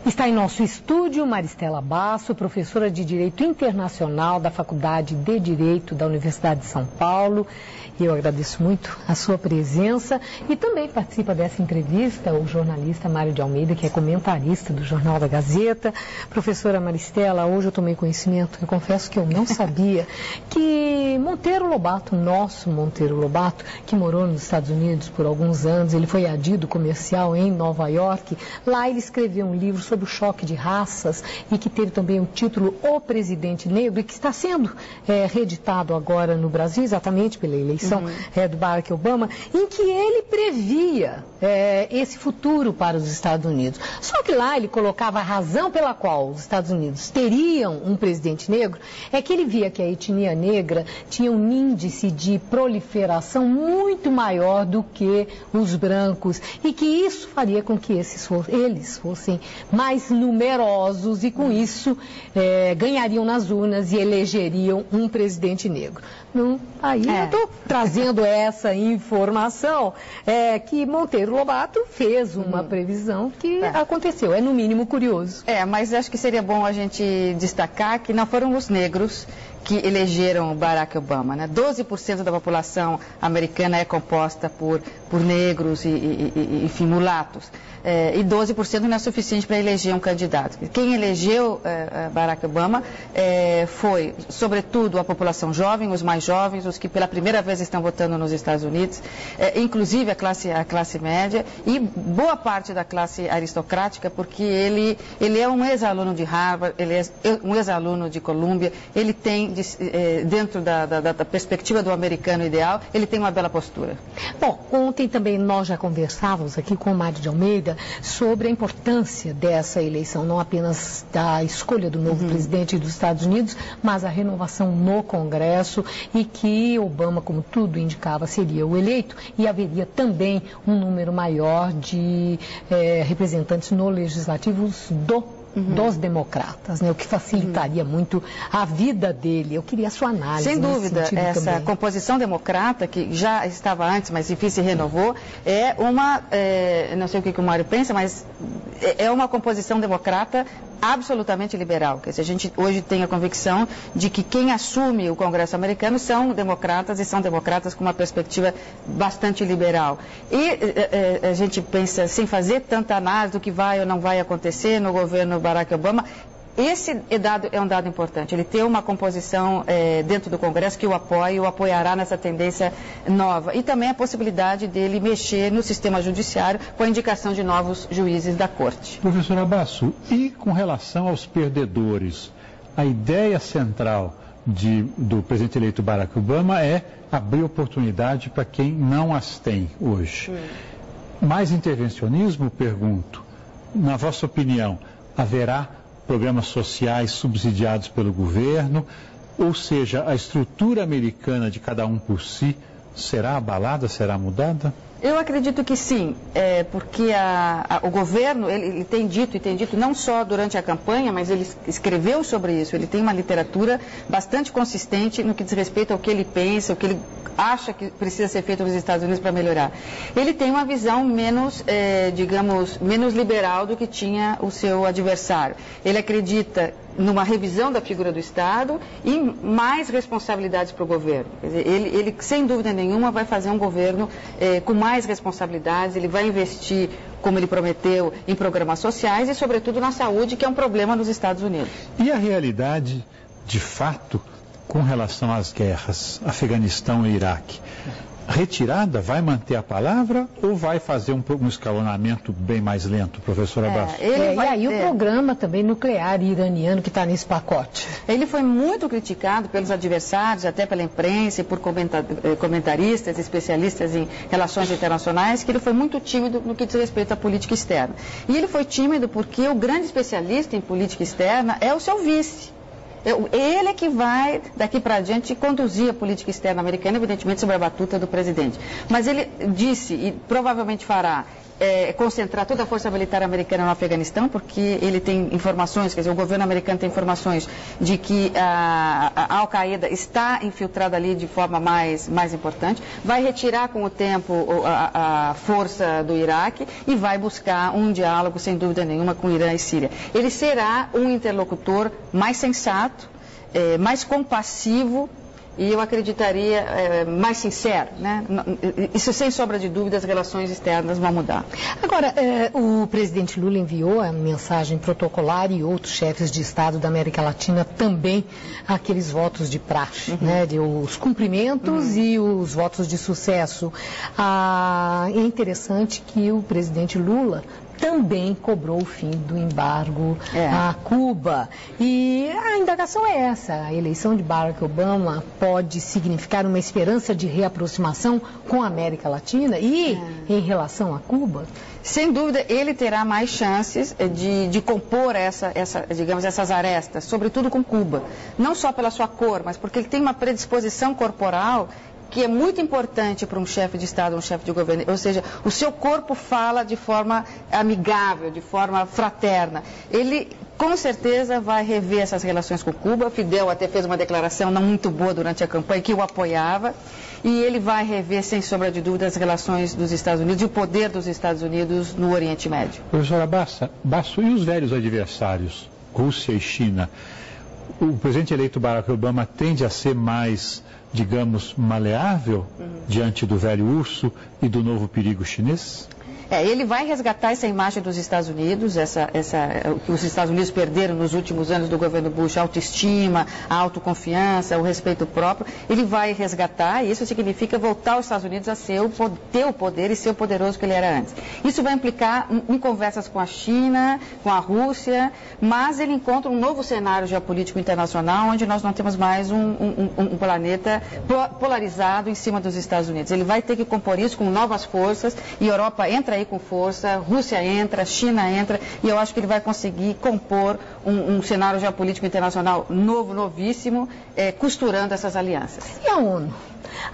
Está em nosso estúdio Maristela Basso, professora de Direito Internacional da Faculdade de Direito da Universidade de São Paulo. E eu agradeço muito a sua presença. E também participa dessa entrevista o jornalista Mário de Almeida, que é comentarista do Jornal da Gazeta. Professora Maristela, hoje eu tomei conhecimento, eu confesso que eu não sabia, que Monteiro Lobato, nosso Monteiro Lobato, que morou nos Estados Unidos por alguns anos, ele foi adido comercial em Nova York. Lá ele escreveu um livro sobre o choque de raças e que teve também o título O Presidente Negro, e que está sendo reeditado agora no Brasil, exatamente pela eleição do Barack Obama, em que ele previa esse futuro para os Estados Unidos. Só que lá ele colocava a razão pela qual os Estados Unidos teriam um presidente negro, é que ele via que a etnia negra tinha um índice de proliferação muito maior do que os brancos, e que isso faria com que eles fossem mais numerosos e, com isso, ganhariam nas urnas e elegeriam um presidente negro. Aí eu estou trazendo essa informação que Monteiro Lobato fez uma previsão que aconteceu. É, no mínimo, curioso. Mas acho que seria bom a gente destacar que não foram os negros que elegeram Barack Obama, né? 12% da população americana é composta por negros e enfim, mulatos. E 12% não é suficiente para eleger um candidato. Quem elegeu Barack Obama foi, sobretudo, a população jovem, os mais jovens, os que pela primeira vez estão votando nos Estados Unidos, inclusive a classe média e boa parte da classe aristocrática, porque ele é um ex-aluno de Harvard, ele é um ex-aluno de Columbia, ele tem, dentro da perspectiva do americano ideal, ele tem uma bela postura. Bom, ontem também nós já conversávamos aqui com o Mário de Almeida sobre a importância dessa eleição, não apenas da escolha do novo presidente dos Estados Unidos, mas a renovação no Congresso, e que Obama, como tudo indicava, seria o eleito, e haveria também um número maior de representantes no Legislativo dos democratas, né? O que facilitaria muito a vida dele. Eu queria a sua análise. Sem dúvida, essa também. Composição democrata, que já estava antes, mas enfim se renovou, não sei o que o Mário pensa, mas é uma composição democrata absolutamente liberal. Quer dizer, a gente hoje tem a convicção de que quem assume o Congresso americano são democratas, e são democratas com uma perspectiva bastante liberal. E a gente pensa, sem fazer tanta análise do que vai ou não vai acontecer no governo Barack Obama, esse é um dado importante. Ele tem uma composição dentro do Congresso que o apoia e o apoiará nessa tendência nova. E também a possibilidade dele mexer no sistema judiciário com a indicação de novos juízes da Corte. Professora Basso, e com relação aos perdedores, a ideia central do presidente eleito Barack Obama é abrir oportunidade para quem não as tem hoje. Mais intervencionismo, pergunto, na vossa opinião, haverá programas sociais subsidiados pelo governo, ou seja, a estrutura americana de cada um por si será abalada, será mudada? Eu acredito que sim, porque o governo, ele tem dito não só durante a campanha, mas ele escreveu sobre isso, ele tem uma literatura bastante consistente no que diz respeito ao que ele pensa, o que ele acha que precisa ser feito nos Estados Unidos para melhorar. Ele tem uma visão menos liberal do que tinha o seu adversário. Ele acredita numa revisão da figura do Estado e mais responsabilidades para o governo. Quer dizer, ele, sem dúvida nenhuma, vai fazer um governo com mais responsabilidades, ele vai investir, como ele prometeu, em programas sociais e, sobretudo, na saúde, que é um problema nos Estados Unidos. E a realidade, de fato, com relação às guerras, Afeganistão e Iraque? Retirada, vai manter a palavra ou vai fazer um escalonamento bem mais lento, professora Basso? E aí o programa também nuclear iraniano que está nesse pacote. Ele foi muito criticado pelos adversários, até pela imprensa e por comentaristas, especialistas em relações internacionais, que ele foi muito tímido no que diz respeito à política externa. E ele foi tímido porque o grande especialista em política externa é o seu vice. Ele é que vai, daqui para adiante, conduzir a política externa americana, evidentemente, sob a batuta do presidente. Mas ele disse, e provavelmente fará, concentrar toda a força militar americana no Afeganistão, porque ele tem informações, quer dizer, o governo americano tem informações de que a Al-Qaeda está infiltrada ali de forma mais importante, vai retirar com o tempo a força do Iraque e vai buscar um diálogo, sem dúvida nenhuma, com o Irã e Síria. Ele será um interlocutor mais sensato, mais compassivo, e eu acreditaria mais sincero, né? Isso, sem sombra de dúvida, as relações externas vão mudar. Agora, o presidente Lula enviou a mensagem protocolar e outros chefes de Estado da América Latina também aqueles votos de praxe, né? Os cumprimentos e os votos de sucesso. É interessante que o presidente Lula também cobrou o fim do embargo a Cuba. E a indagação é essa: a eleição de Barack Obama pode significar uma esperança de reaproximação com a América Latina e em relação a Cuba? Sem dúvida, ele terá mais chances de compor essas arestas, sobretudo com Cuba. Não só pela sua cor, mas porque ele tem uma predisposição corporal que é muito importante para um chefe de Estado, um chefe de governo. Ou seja, o seu corpo fala de forma amigável, de forma fraterna. Ele, com certeza, vai rever essas relações com Cuba. Fidel até fez uma declaração não muito boa durante a campanha, que o apoiava. E ele vai rever, sem sombra de dúvida, as relações dos Estados Unidos e o poder dos Estados Unidos no Oriente Médio. Professora Basso, e os velhos adversários, Rússia e China? O presidente eleito Barack Obama tende a ser mais, digamos, maleável diante do velho urso e do novo perigo chinês? Ele vai resgatar essa imagem dos Estados Unidos, o que os Estados Unidos perderam nos últimos anos do governo Bush, a autoestima, a autoconfiança, o respeito próprio. Ele vai resgatar, e isso significa voltar aos Estados Unidos a ter o poder e ser o poderoso que ele era antes. Isso vai implicar em conversas com a China, com a Rússia, mas ele encontra um novo cenário geopolítico internacional, onde nós não temos mais um planeta polarizado em cima dos Estados Unidos. Ele vai ter que compor isso com novas forças, e a Europa entra aí com força, Rússia entra, China entra, e eu acho que ele vai conseguir compor um cenário geopolítico internacional novíssimo, costurando essas alianças. E a ONU?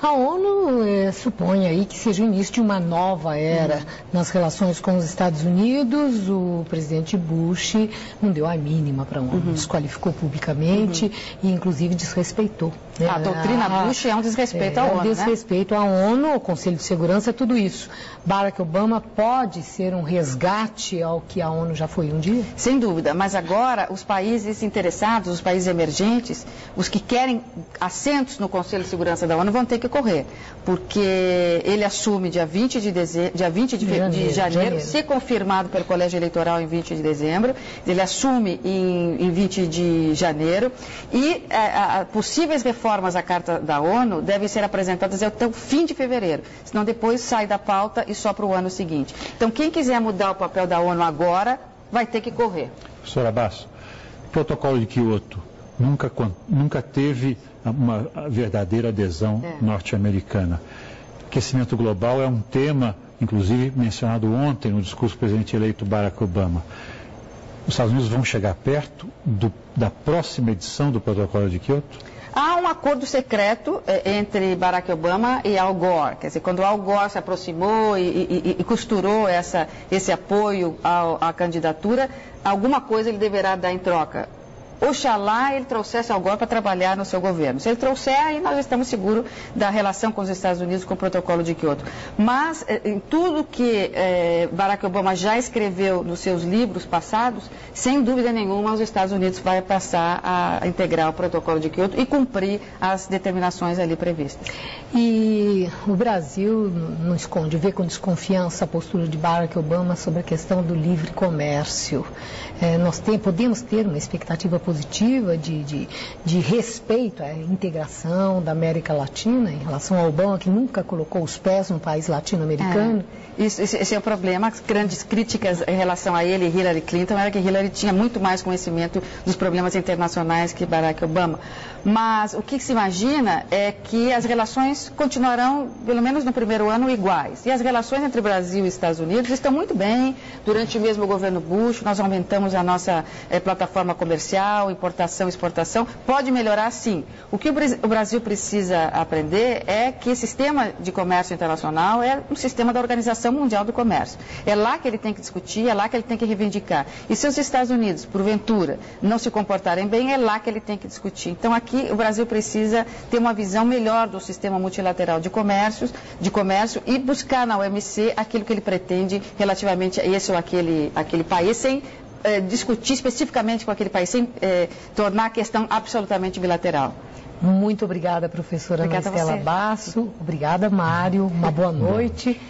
A ONU supõe aí que seja o início de uma nova era nas relações com os Estados Unidos. O presidente Bush não deu a mínima para a ONU, desqualificou publicamente e, inclusive, desrespeitou. A doutrina Bush é um desrespeito à ONU, né? Desrespeito à ONU, ao Conselho de Segurança, tudo isso. Barack Obama pode ser um resgate ao que a ONU já foi um dia? Sem dúvida, mas agora os países interessados, os países emergentes, os que querem assentos no Conselho de Segurança da ONU vão ter que correr, porque ele assume dia 20 de janeiro, se confirmado pelo Colégio Eleitoral em 20 de dezembro, ele assume em 20 de janeiro e possíveis reformas à Carta da ONU devem ser apresentadas até o fim de fevereiro, senão depois sai da pauta e só para o ano seguinte. Então, quem quiser mudar o papel da ONU agora, vai ter que correr. Professora Basso, o protocolo de Kyoto nunca teve uma verdadeira adesão norte-americana. Aquecimento global é um tema, inclusive, mencionado ontem no discurso do presidente eleito Barack Obama. Os Estados Unidos vão chegar perto da próxima edição do protocolo de Kyoto? Há um acordo secreto entre Barack Obama e Al Gore. Quer dizer, quando Al Gore se aproximou e costurou esse apoio à candidatura, alguma coisa ele deverá dar em troca. Oxalá ele trouxesse Al Gore para trabalhar no seu governo. Se ele trouxer, aí nós estamos seguros da relação com os Estados Unidos com o protocolo de Kyoto. Mas, em tudo que Barack Obama já escreveu nos seus livros passados, sem dúvida nenhuma, os Estados Unidos vai passar a integrar o protocolo de Kyoto e cumprir as determinações ali previstas. E o Brasil não esconde, vê com desconfiança a postura de Barack Obama sobre a questão do livre comércio. Nós podemos ter uma expectativa positiva de respeito à integração da América Latina em relação ao Obama, que nunca colocou os pés num país latino-americano? Esse é o problema. As grandes críticas em relação a ele e Hillary Clinton era que Hillary tinha muito mais conhecimento dos problemas internacionais que Barack Obama. Mas o que se imagina é que as relações continuarão, pelo menos no primeiro ano, iguais. E as relações entre Brasil e Estados Unidos estão muito bem. Durante mesmo o governo Bush, nós aumentamos a nossa plataforma comercial, bilateral, importação, exportação, pode melhorar sim. O que o Brasil precisa aprender é que o sistema de comércio internacional é um sistema da Organização Mundial do Comércio. É lá que ele tem que discutir, é lá que ele tem que reivindicar. E se os Estados Unidos, porventura, não se comportarem bem, é lá que ele tem que discutir. Então aqui o Brasil precisa ter uma visão melhor do sistema multilateral de comércio e buscar na OMC aquilo que ele pretende relativamente a esse ou aquele país, sem discutir especificamente com aquele país, sem tornar a questão absolutamente bilateral. Muito obrigada, professora Maristela Basso. Obrigada, Mário. Uma boa noite.